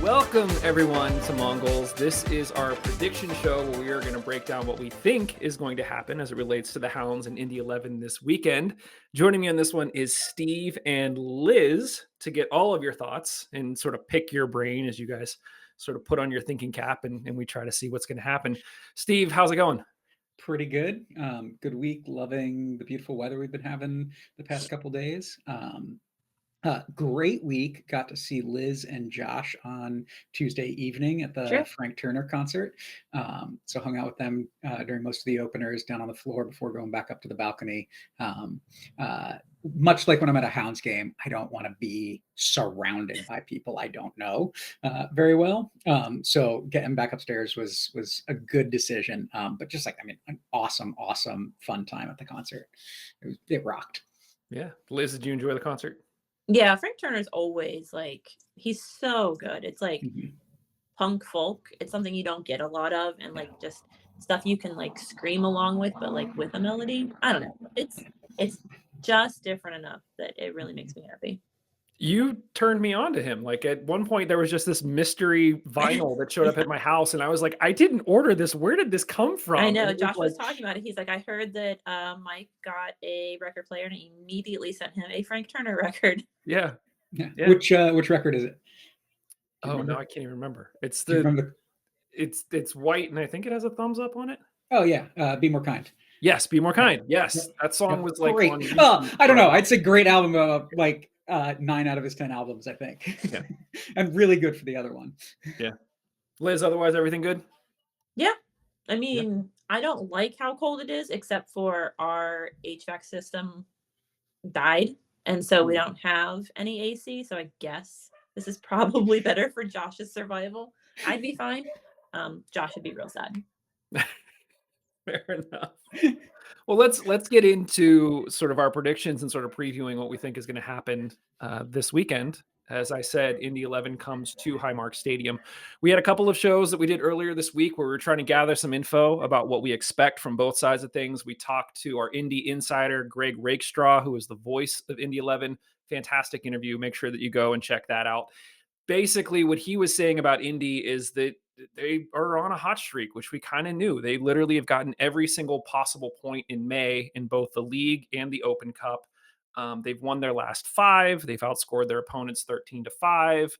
Welcome, everyone, to Mongols. This is our prediction show where we are going to break down what we think is going to happen as it relates to the Hounds and Indy 11 this weekend. Joining me on this one is Steve and Liz to get all of your thoughts and sort of pick your brain as you guys sort of put on your thinking cap and we try to see what's going to happen. Steve, how's it going? Pretty good. Good week. Loving the beautiful weather we've been having the past couple days. Great week. Got to see Liz and Josh on Tuesday evening at the Sure. Frank Turner concert. So hung out with them during most of the openers down on the floor before going back up to the balcony. Much like when I'm at a Hounds game, I don't want to be surrounded by people I don't know very well. So getting back upstairs was a good decision. But just an awesome fun time at the concert. It rocked. Yeah. Liz, did you enjoy the concert? Yeah, Frank Turner's always he's so good. It's like punk folk. It's something you don't get a lot of, and just stuff you can scream along with, but with a melody. I don't know. It's just different enough that it really makes me happy. You turned me on to him. At one point, there was just this mystery vinyl that showed up at my house, and I was like, I didn't order this. Where did this come from? I know. Josh was talking about it. He's like, I heard that Mike got a record player, and he immediately sent him a Frank Turner record. Yeah. Which record is it? Oh no, I can't even remember. It's it's white, and I think it has a thumbs up on it. Oh yeah, Be More Kind. Yes, Be More Kind. Yes, that song was great. On I don't know. I'd say great album. 9 out of his 10 albums, I think. Yeah. And really good for the other one. Yeah. Liz, otherwise everything good? Yeah. I mean, I don't like how cold it is, except for our HVAC system died. And so we don't have any AC. So I guess this is probably better for Josh's survival. I'd be fine. Josh would be real sad. Fair enough. Well, let's get into sort of our predictions and sort of previewing what we think is going to happen this weekend. As I said, Indy 11 comes to Highmark Stadium. We had a couple of shows that we did earlier this week where we were trying to gather some info about what we expect from both sides of things. We talked to our Indy insider, Greg Rakestraw, who is the voice of Indy 11. Fantastic interview. Make sure that you go and check that out. Basically, what he was saying about Indy is that they are on a hot streak, which we kind of knew. They literally have gotten every single possible point in May in both the league and the Open Cup. They've won their last 5. They've outscored their opponents 13-5.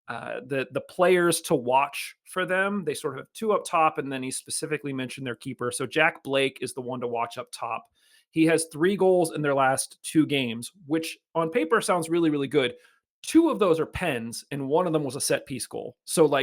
The players to watch for them, they sort of have 2 up top, and then he specifically mentioned their keeper. So Jack Blake is the one to watch up top. He has 3 goals in their last 2 games, which on paper sounds really, really good. 2 of those are pens, and 1 of them was a set piece goal. So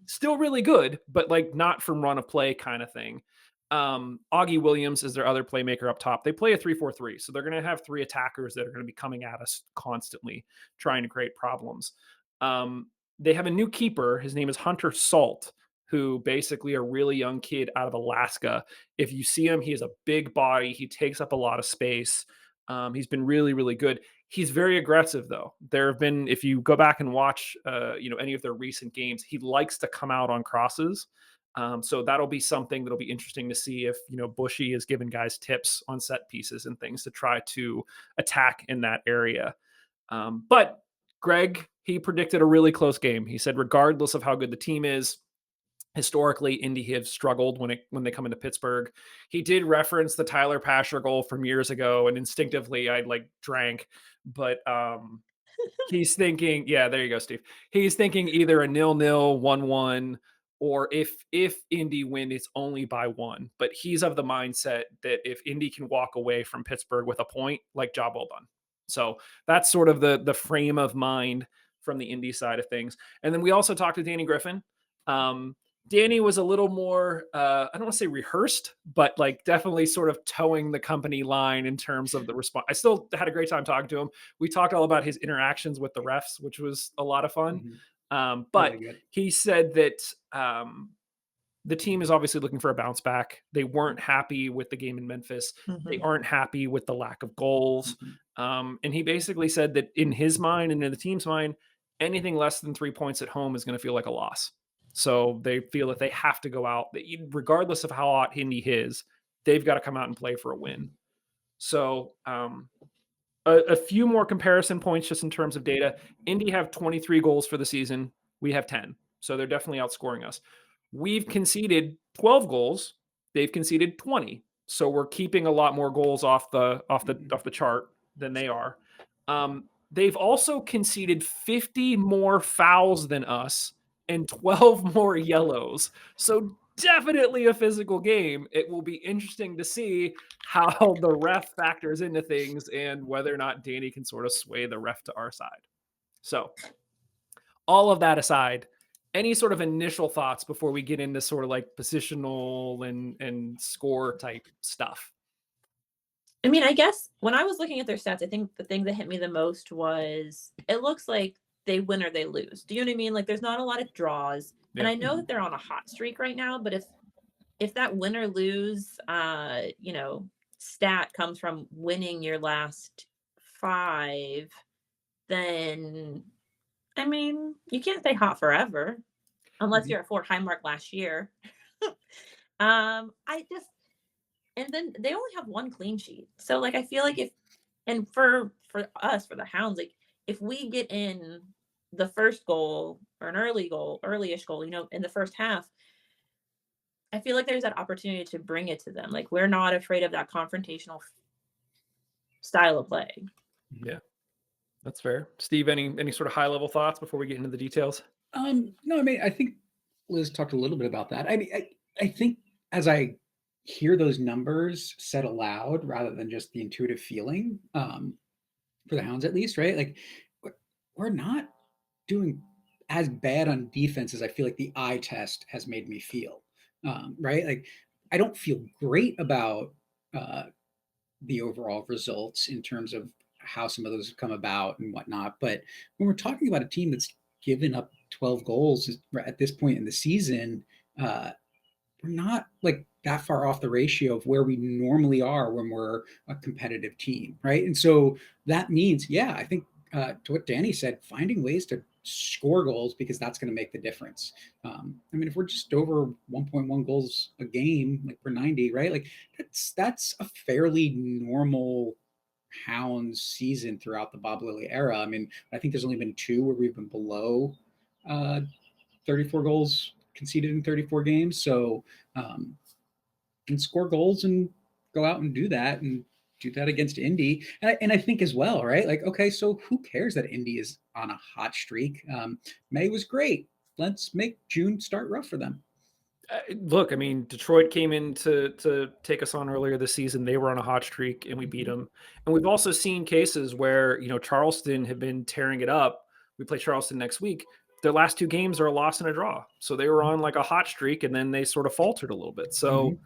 still really good, but not from run of play kind of thing. Augie Williams is their other playmaker up top. They play a 3-4-3. So they're going to have 3 attackers that are going to be coming at us constantly, trying to create problems. They have a new keeper. His name is Hunter Salt, who basically a really young kid out of Alaska. If you see him, he has a big body. He takes up a lot of space. He's been really, really good. He's very aggressive, though. There have been, if you go back and watch, any of their recent games, he likes to come out on crosses. So that'll be something that'll be interesting to see if, Bushy is giving guys tips on set pieces and things to try to attack in that area. But Greg, he predicted a really close game. He said, regardless of how good the team is, historically, Indy have struggled when they come into Pittsburgh. He did reference the Tyler Pasher goal from years ago, and instinctively I drank. But he's thinking, yeah, there you go, Steve. He's thinking either a 0-0, 1-1, or if Indy win, it's only by 1. But he's of the mindset that if Indy can walk away from Pittsburgh with a point, job well done. So that's sort of the frame of mind from the Indy side of things. And then we also talked to Danny Griffin. Danny was a little more, I don't want to say rehearsed, but definitely sort of towing the company line in terms of the response. I still had a great time talking to him. We talked all about his interactions with the refs, which was a lot of fun. But really he said that the team is obviously looking for a bounce back. They weren't happy with the game in Memphis. They aren't happy with the lack of goals. And he basically said that in his mind and in the team's mind, anything less than 3 points at home is going to feel like a loss. So they feel that they have to go out, regardless of how hot Indy is, they've got to come out and play for a win. So a few more comparison points just in terms of data. Indy have 23 goals for the season. We have 10. So they're definitely outscoring us. We've conceded 12 goals. They've conceded 20. So we're keeping a lot more goals off the chart than they are. They've also conceded 50 more fouls than us and 12 more yellows. So definitely a physical game. It will be interesting to see how the ref factors into things and whether or not Danny can sort of sway the ref to our side. So all of that aside, any sort of initial thoughts before we get into sort of like positional and score type stuff? I mean, I guess when I was looking at their stats, I think the thing that hit me the most was it looks like they win or they lose. Do you know what I mean? Like there's not a lot of draws. And Yeah. I know that they're on a hot streak right now, but if that win or lose stat comes from winning your last 5, then I mean, you can't stay hot forever unless you're at Fort Highmark last year. I just and then they only have 1 clean sheet. So like I feel like if and for us, for the Hounds, like if we get in the first goal or an early-ish goal, in the first half, I feel like there's that opportunity to bring it to them. Like we're not afraid of that confrontational style of play. Yeah. That's fair. Steve, any sort of high level thoughts before we get into the details? No, I mean, I think Liz talked a little bit about that. I mean, I think as I hear those numbers said aloud rather than just the intuitive feeling, for the Hounds at least, right? Like we're not doing as bad on defense as I feel like the eye test has made me feel, right? Like I don't feel great about the overall results in terms of how some of those have come about and whatnot. But when we're talking about a team that's given up 12 goals at this point in the season, we're not like that far off the ratio of where we normally are when we're a competitive team, right? And so that means, yeah, I think to what Danny said, finding ways to score goals because that's going to make the difference. I mean, if we're just over 1.1 goals a game, like per 90, right? Like that's a fairly normal Hounds season throughout the Bob Lilly era. I mean, I think there's only been 2 where we've been below 34 goals conceded in 34 games. So can score goals and go out and do that against Indy. And I think as well, right? Like, okay, so who cares that Indy is on a hot streak? May was great. Let's make June start rough for them. Look, I mean, Detroit came in to take us on earlier this season. They were on a hot streak and we beat them. And we've also seen cases where, Charleston have been tearing it up. We play Charleston next week. Their last 2 games are a loss and a draw. So they were on like a hot streak and then they sort of faltered a little bit. So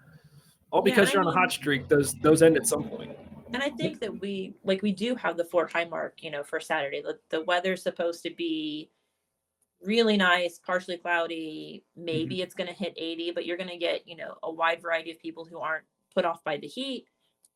all because you're on a hot streak, those end at some point. And I think that we do have the Fort Highmark, for Saturday. The weather's supposed to be really nice, partially cloudy. Maybe it's going to hit 80, but you're going to get, a wide variety of people who aren't put off by the heat.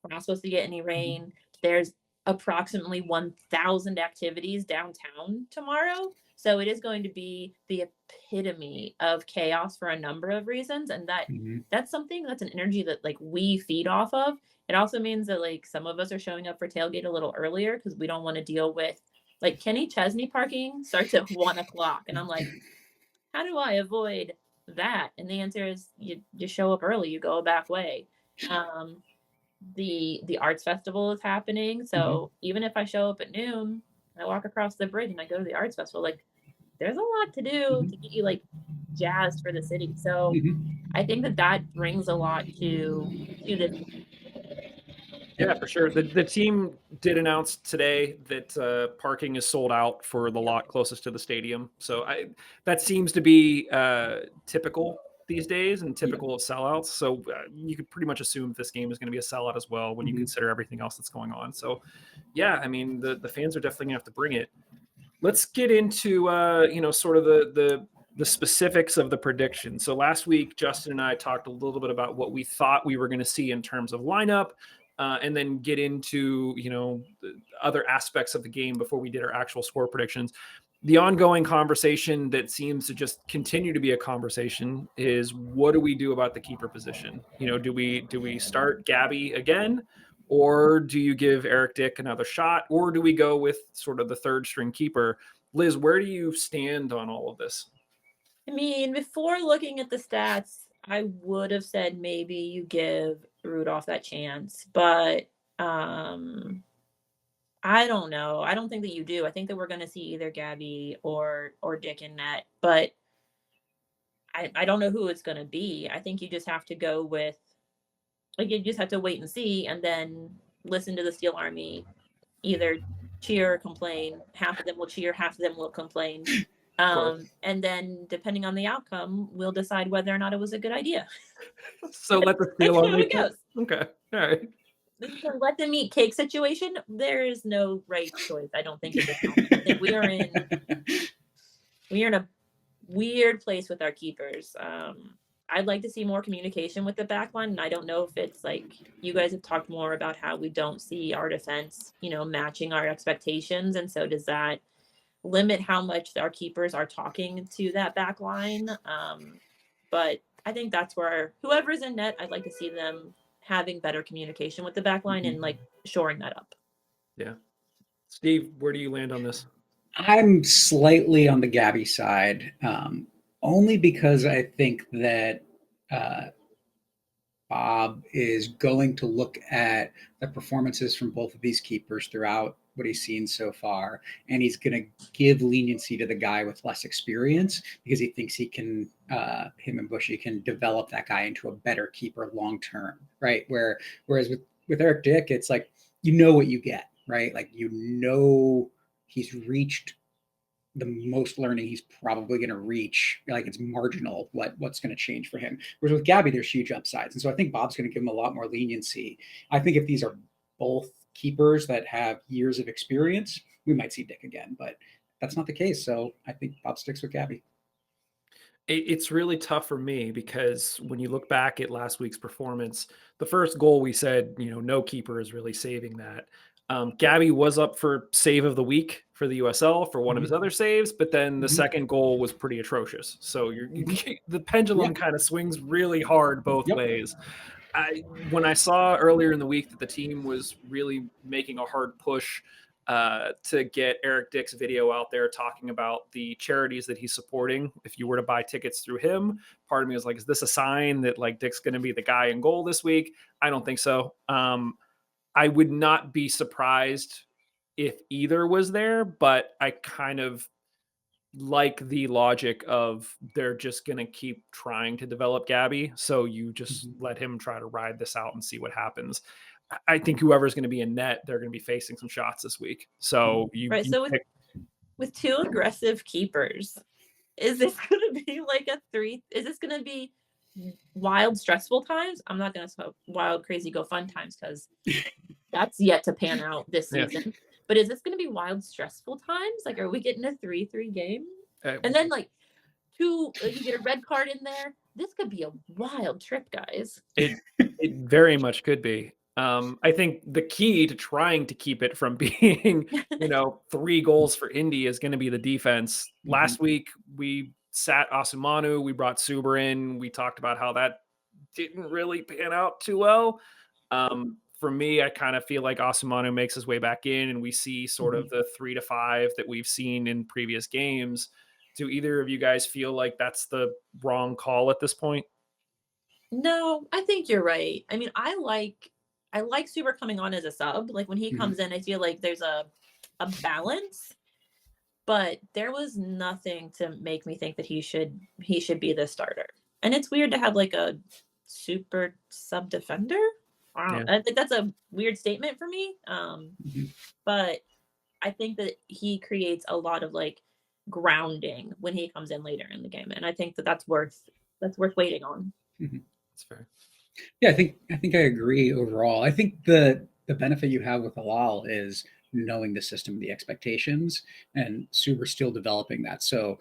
We're not supposed to get any rain. There's approximately 1,000 activities downtown tomorrow. So it is going to be the epitome of chaos for a number of reasons. And that's an energy that like we feed off of. It also means that like some of us are showing up for tailgate a little earlier because we don't want to deal with like Kenny Chesney parking starts at 1:00. And I'm like, how do I avoid that? And the answer is you show up early, you go a back way. The arts festival is happening. So even if I show up at noon, I walk across the bridge and I go to the arts festival, like there's a lot to do to get you like jazzed for the city. So I think that brings a lot to this. Yeah, for sure. The team did announce today that parking is sold out for the lot closest to the stadium. So that seems to be typical these days and typical of sellouts. So you could pretty much assume this game is going to be a sellout as well when you consider everything else that's going on. So yeah, I mean, the fans are definitely gonna have to bring it. Let's get into sort of the specifics of the prediction. So last week, Justin and I talked a little bit about what we thought we were going to see in terms of lineup, and then get into the other aspects of the game before we did our actual score predictions. The ongoing conversation that seems to just continue to be a conversation is what do we do about the keeper position? Do we start Gabby again? Or do you give Eric Dick another shot? Or do we go with sort of the third string keeper? Liz, where do you stand on all of this? I mean, before looking at the stats, I would have said maybe you give Rudolph that chance, but I don't know. I don't think that you do. I think that we're going to see either Gabby or Dick in net, but I don't know who it's going to be. I think you just have to go with, like, you just have to wait and see, and then listen to the Steel Army either cheer or complain. Half of them will cheer, half of them will complain. Of course. And then depending on the outcome, we'll decide whether or not it was a good idea. So let the That's Steel how Army it goes. Okay. All right. This is a let them eat cake situation. There is no right choice, I don't think, in this moment. I think we are in a weird place with our keepers. I'd like to see more communication with the back line. And I don't know if it's like you guys have talked more about how we don't see our defense, matching our expectations. And so does that limit how much our keepers are talking to that back line? But I think that's where whoever's in net, I'd like to see them having better communication with the back line and like shoring that up. Yeah. Steve, where do you land on this? I'm slightly on the Gabby side, only because I think that Bob is going to look at the performances from both of these keepers throughout what he's seen so far, and he's going to give leniency to the guy with less experience because he thinks he can, him and Bushy can develop that guy into a better keeper long term, right? Whereas with Eric Dick, it's like what you get, right? Like he's reached the most learning he's probably going to reach. Like it's marginal what's going to change for him. Whereas with Gabby, there's huge upsides, and so I think Bob's going to give him a lot more leniency. I think if these are both keepers that have years of experience, we might see Dick again, but that's not the case. So I think Bob sticks with Gabby. It's really tough for me because when you look back at last week's performance, the first goal we said, no keeper is really saving that. Gabby was up for save of the week for the USL for one of his other saves, but then the second goal was pretty atrocious. So the pendulum kind of swings really hard both ways. When I saw earlier in the week that the team was really making a hard push to get Eric Dick's video out there talking about the charities that he's supporting, if you were to buy tickets through him, part of me was like, is this a sign that like Dick's going to be the guy in goal this week? I don't think so. I would not be surprised if either was there, but I kind of like the logic of they're just going to keep trying to develop Gabby. So you just let him try to ride this out and see what happens. I think whoever's going to be in net, they're going to be facing some shots this week. So with two aggressive keepers, is this going to be like is this going to be wild, stressful times? I'm not going to say wild, crazy, go fun times because that's yet to pan out this season. But is this going to be wild, stressful times? Like, are we getting a 3-3 game? And then like you get a red card in there. This could be a wild trip, guys. It very much could be. I think the key to trying to keep it from being, 3 goals for Indy is going to be the defense. Last week, we sat Asumanu, we brought Suber in. We talked about how that didn't really pan out too well. For me, I kind of feel like Asumanu makes his way back in and we see sort of the 3 to 5 that we've seen in previous games. Do either of you guys feel like that's the wrong call at this point? No, I think you're right. I mean, I like Suber coming on as a sub. Like when he comes in, I feel like there's a balance, but there was nothing to make me think that he should be the starter. And it's weird to have like a super sub defender. Wow. I think that's a weird statement for me. But I think that he creates a lot of like grounding when he comes in later in the game, and I think that that's worth waiting on. That's fair. Yeah, I think I agree overall. I think the benefit you have with Halal is knowing the system, the expectations, and Suber still developing that. So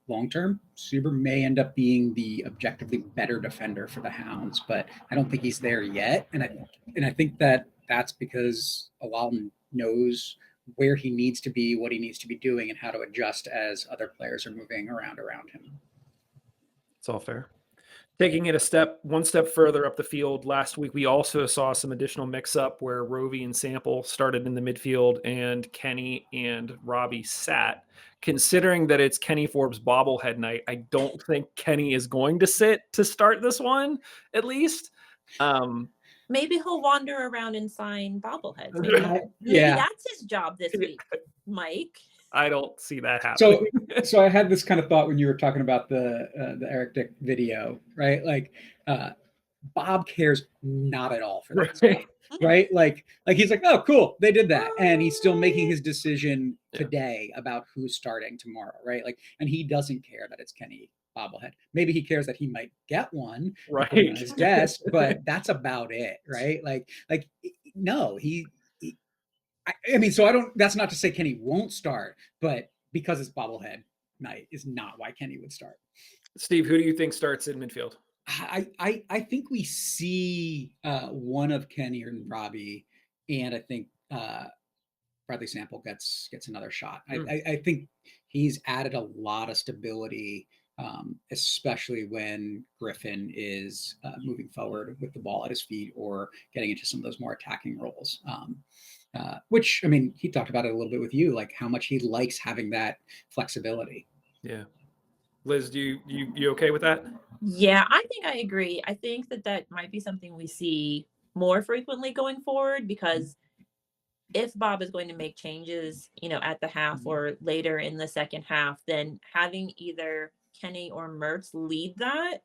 long term, Suber may end up being the objectively better defender for the Hounds, but I don't think he's there yet. And I think that's because Halal knows where he needs to be, what he needs to be doing, and how to adjust as other players are moving around him. It's all fair. Taking it one step further up the field, last week we also saw some additional mix-up where Roby and Sample started in the midfield and Kenny and Robbie sat. Considering that it's Kenny Forbes bobblehead night, I don't think Kenny is going to sit to start this one, at least. Maybe he'll wander around and sign bobbleheads. Maybe that's his job this week, Mike. I don't see that happening. So I had this kind of thought when you were talking about the Eric Dick video, right? Like Bob cares not at all for that, right? Like he's like, oh, cool, they did that, and he's still making his decision today about who's starting tomorrow, right? Like, and he doesn't care that it's Kenny bobblehead. Maybe he cares that he might get one on his desk, but that's about it, right? Like no, I mean, so I don't. That's not to say Kenny won't start, but because it's bobblehead night is not why Kenny would start. Steve, who do you think starts in midfield? I think we see one of Kenny or Robbie, and I think Bradley Sample gets another shot. I think he's added a lot of stability, especially when Griffin is moving forward with the ball at his feet or getting into some of those more attacking roles. Which, I mean, he talked about it a little bit with you, like how much he likes having that flexibility. Yeah. Liz, you okay with that? Yeah, I think I agree. I think that might be something we see more frequently going forward, because if Bob is going to make changes, at the half or later in the second half, then having either Kenny or Mertz lead that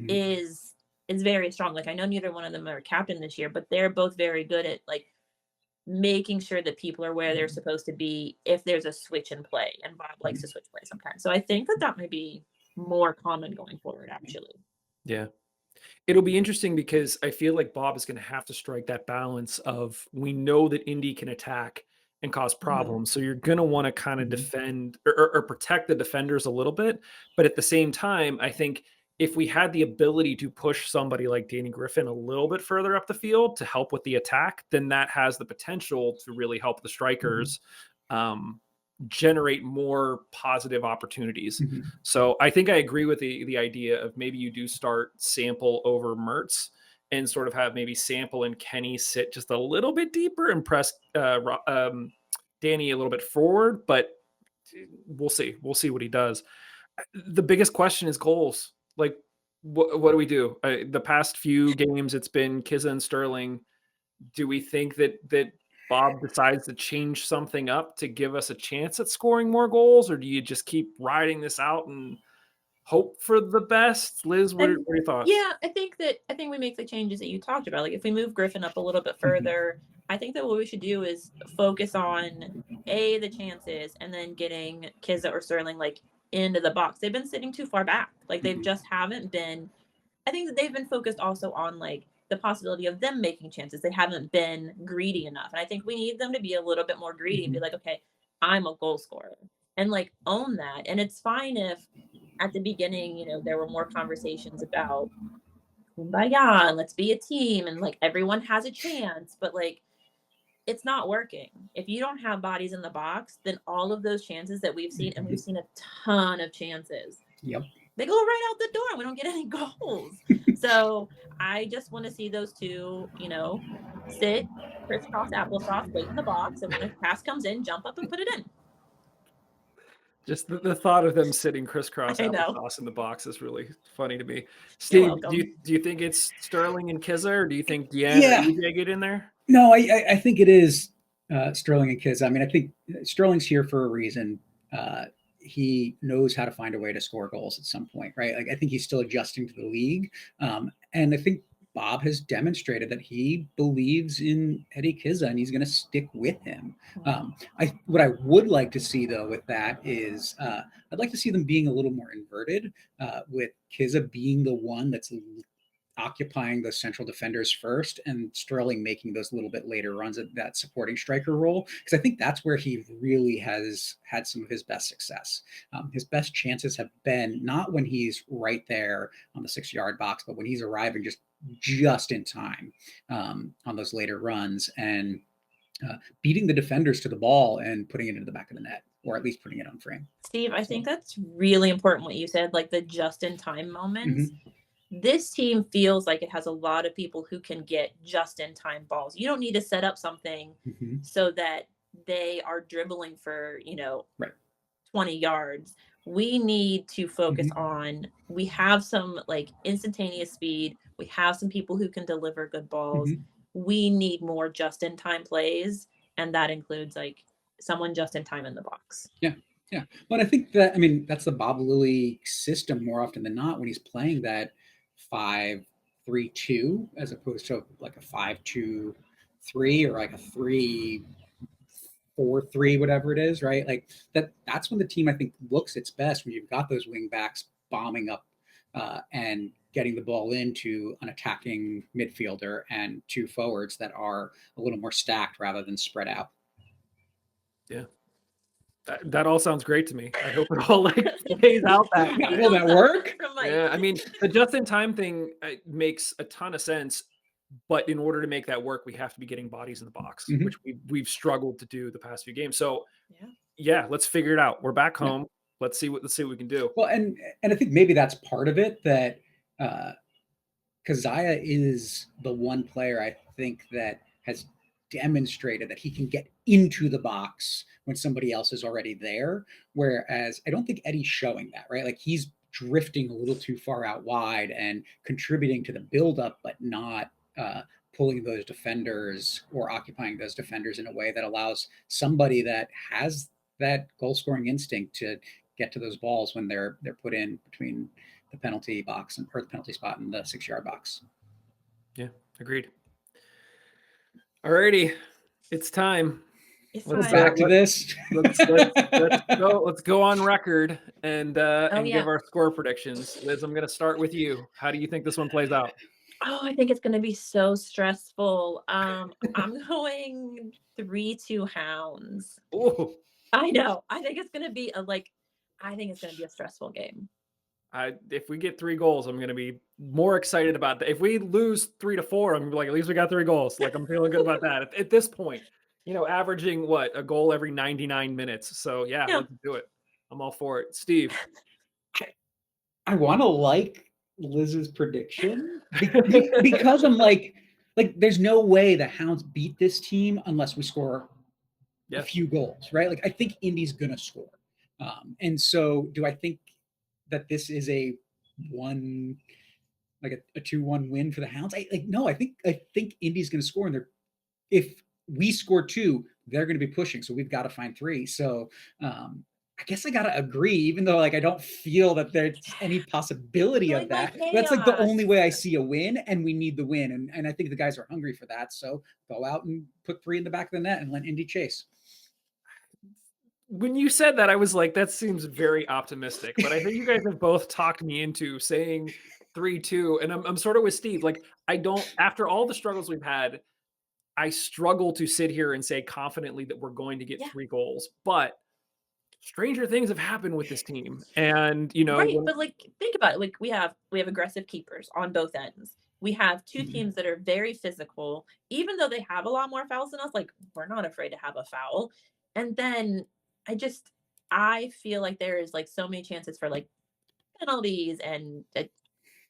is very strong. Like, I know neither one of them are captain this year, but they're both very good at making sure that people are where they're supposed to be if there's a switch in play, and Bob likes to switch play sometimes. So I think that might be more common going forward, actually. Yeah. It'll be interesting because I feel like Bob is going to have to strike that balance of, we know that Indy can attack and cause problems. So you're going to want to kind of defend or protect the defenders a little bit. But at the same time, I think if we had the ability to push somebody like Danny Griffin a little bit further up the field to help with the attack, then that has the potential to really help the strikers generate more positive opportunities. So I think I agree with the idea of maybe you do start Sample over Mertz and sort of have maybe Sample and Kenny sit just a little bit deeper and press Danny a little bit forward, but we'll see. We'll see what he does. The biggest question is goals. Like, what do we do? The past few games, it's been Kizza and Sterling. Do we think that Bob decides to change something up to give us a chance at scoring more goals, or do you just keep riding this out and hope for the best? Liz, what are your thoughts? Yeah, I think we make the changes that you talked about. Like, if we move Griffin up a little bit further, I think that what we should do is focus on the chances, and then getting Kizza or Sterling into the box. They've been sitting too far back. Like, they just haven't been. I think that they've been focused also on the possibility of them making chances. They haven't been greedy enough. And I think we need them to be a little bit more greedy and be like, okay, I'm a goal scorer, and own that. And it's fine if at the beginning, there were more conversations about kumbaya and let's be a team and everyone has a chance, but it's not working. If you don't have bodies in the box, then all of those chances that we've seen, and we've seen a ton of chances. Yep. They go right out the door. We don't get any goals. So I just want to see those two, sit, crisscross applesauce, wait in the box, and when a pass comes in, jump up and put it in. Just the thought of them sitting crisscross applesauce in the box is really funny to me. Steve, do you think it's Sterling and Kizza, or do you think Deanna or EJ get in there? No, I think it is Sterling and Kizza. I mean, I think Sterling's here for a reason. He knows how to find a way to score goals at some point, right? I think he's still adjusting to the league. And I think Bob has demonstrated that he believes in Eddie Kizza and he's going to stick with him. What I would like to see, though, with that is I'd like to see them being a little more inverted, with Kizza being the one that's occupying the central defenders first, and Sterling making those little bit later runs at that supporting striker role, because I think that's where he really has had some of his best success. His best chances have been not when he's right there on the 6-yard box, but when he's arriving just in time on those later runs and beating the defenders to the ball and putting it into the back of the net, or at least putting it on frame. Steve, I think that's really important what you said, the just in time moments. this team feels like it has a lot of people who can get just in time balls. You don't need to set up something so that they are dribbling for, Right. 20 yards. We need to focus Mhm. on, we have some like instantaneous speed. We have some people who can deliver good balls. Mhm. We need more just in time plays. And that includes like someone just in time in the box. Yeah. Yeah. But I think that, I mean, that's the Bob Lilly system more often than not when he's playing that 5-3-2 as opposed to like a 5-2-3 or like a 3-4-3, whatever it is, right? Like that's when the team I think looks its best when you've got those wing backs bombing up and getting the ball into an attacking midfielder and two forwards that are a little more stacked rather than spread out. Yeah. That all sounds great to me. I hope it all like plays out that way. Will that work? Yeah, I mean, the just-in-time thing makes a ton of sense, but in order to make that work, we have to be getting bodies in the box, which we've struggled to do the past few games. So, yeah, let's figure it out. We're back home. Let's see what we can do. Well, and I think maybe that's part of it that Kazaya is the one player I think that has demonstrated that he can get into the box when somebody else is already there. Whereas I don't think Eddie's showing that, right? Like he's drifting a little too far out wide and contributing to the buildup, but not pulling those defenders or occupying those defenders in a way that allows somebody that has that goal scoring instinct to get to those balls when they're put in between the penalty box or the penalty spot in the 6-yard box. Yeah, agreed. Alrighty, it's time. Let's back to this. Let's go. Let's go on record and give our score predictions. Liz, I'm going to start with you. How do you think this one plays out? Oh, I think it's going to be so stressful. I'm going 3-2 Hounds. Ooh. I know. I think it's going to be a stressful game. If we get 3 goals, I'm going to be more excited about that. If we lose 3-4, I'm like, at least we got 3 goals. Like I'm feeling good about that at this point. Averaging a goal every 99 minutes. So yeah, let's do it. I'm all for it. Steve. I want to like Liz's prediction because I'm like, there's no way the Hounds beat this team unless we score a few goals, right? Like I think Indy's gonna score. And so do I think that this is a 2-1 win for the Hounds? No, I think Indy's gonna score, and if we score 2, they're going to be pushing. So we've got to find 3. So I guess I got to agree, even though I don't feel that there's any possibility of that. That's the only way I see a win, and we need the win. And I think the guys are hungry for that. So go out and put 3 in the back of the net and let Indy chase. When you said that, I was like, that seems very optimistic. But I think you guys have both talked me into saying 3-2. And I'm sort of with Steve. Like, after all the struggles we've had, I struggle to sit here and say confidently that we're going to get 3 goals, but stranger things have happened with this team. And, right. But think about it. Like we have aggressive keepers on both ends. We have 2 teams that are very physical, even though they have a lot more fouls than us. Like we're not afraid to have a foul. And then I feel like there is so many chances for penalties and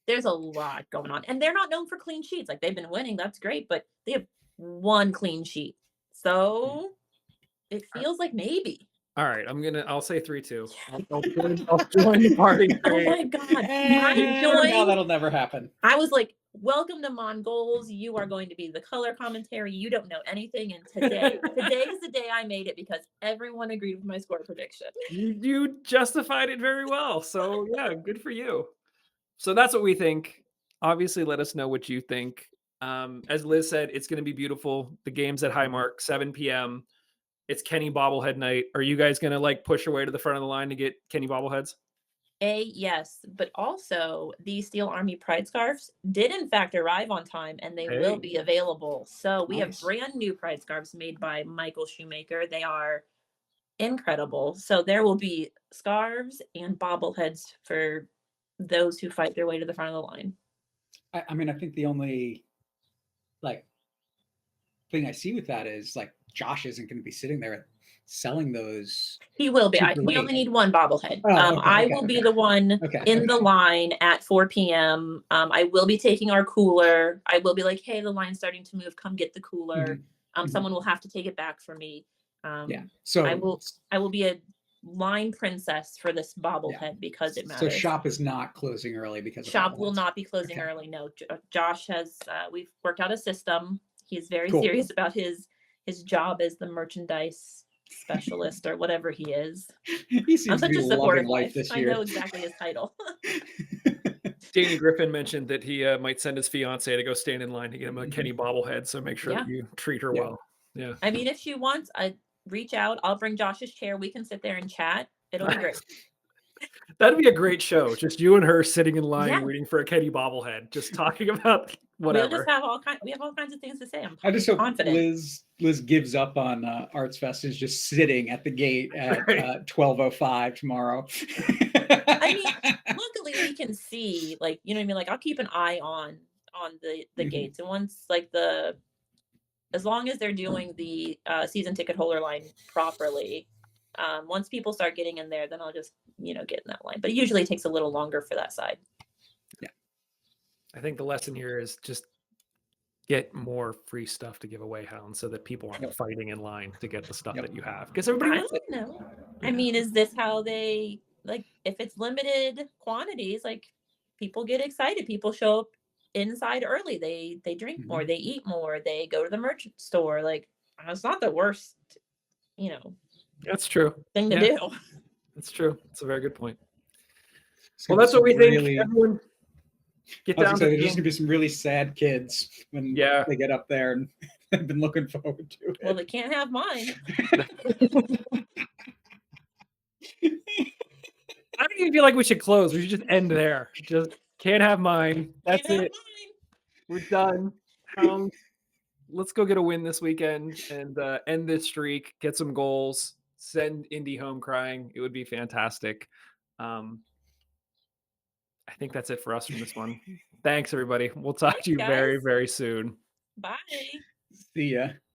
there's a lot going on. And they're not known for clean sheets. Like they've been winning. That's great. But they have 1 clean sheet. So it feels like maybe. All right, I'll say 3-2. I'll join the party. Oh my God. Now that'll never happen. I was like, welcome to Mongols. You are going to be the color commentary. You don't know anything. And today is the day I made it because everyone agreed with my score prediction. You justified it very well. So yeah, good for you. So that's what we think. Obviously, let us know what you think. As Liz said, it's going to be beautiful. The game's at Highmark, 7 p.m. It's Kenny bobblehead night. Are you guys going to push your way to the front of the line to get Kenny bobbleheads? Yes, but also the Steel Army Pride scarves did in fact arrive on time and they will be available. So we have brand new Pride scarves made by Michael Shoemaker. They are incredible. So there will be scarves and bobbleheads for those who fight their way to the front of the line. I mean, I think the only thing I see with that is Josh isn't going to be sitting there at selling those He will be. super We late. only need one bobblehead. Oh, okay, I okay, will be okay. the one Okay, in the okay. line at 4 p.m. I will be taking our cooler. I will be like, hey, the line's starting to move. Come get the cooler. Mhm. Someone will have to take it back for me. Yeah. I So will be a line princess for this bobblehead yeah. because it So matters. shop is not closing early because of Shop will bobbleheads. not be closing Okay. early. No, Josh has. We've worked out a system. He's very Cool. serious about his job as the merchandise specialist or whatever he is. He I'm seems to such be a loving supportive life wife. this I year. know exactly his title. Danny Griffin mentioned that he might send his fiance to go stand in line to get him a Kenny bobblehead. So make sure Yeah. that you treat her Yeah. well. Yeah. I mean, if she wants, I reach out. I'll bring Josh's chair. We can sit there and chat. It'll be great. That'd be a great show. Just you and her sitting in line Yeah. waiting for a Kenny bobblehead, just talking about whatever. We'll just have we have all kinds of things to say. I just hope confident. Liz gives up on Arts Fest, is just sitting at the gate at 12:05 tomorrow. I mean, luckily we can see, like, you know what I mean? Like, I'll keep an eye on the gates. And once, like, as long as they're doing the season ticket holder line properly, once people start getting in there, then I'll just, get in that line. But it usually takes a little longer for that side. Yeah. I think the lesson here is just get more free stuff to give away, Hound, so that people aren't fighting in line to get the stuff that you have. Because everybody I wants it. don't know. I mean, is this how they, like, if it's limited quantities, like, people get excited. People show up inside early. They drink more, they eat more, they go to the merchant store. Like, it's not the worst, That's true. thing to do. That's true. It's a very good point. It's Well, gonna that's be what we some think. really- Everyone get I was down gonna say, to there's just gonna be some really sad kids when they get up there, and I've been looking forward to it. Well, they can't have mine. I don't even feel like we should close. We should just end there. Just can't have mine. That's Can't have it. mine. We're done. Hound, let's go get a win this weekend and end this streak. Get some goals. Send Indy home crying. It would be fantastic. I think that's it for us from this one. Thanks, everybody. We'll talk to you guys. very, very soon. Bye. See ya.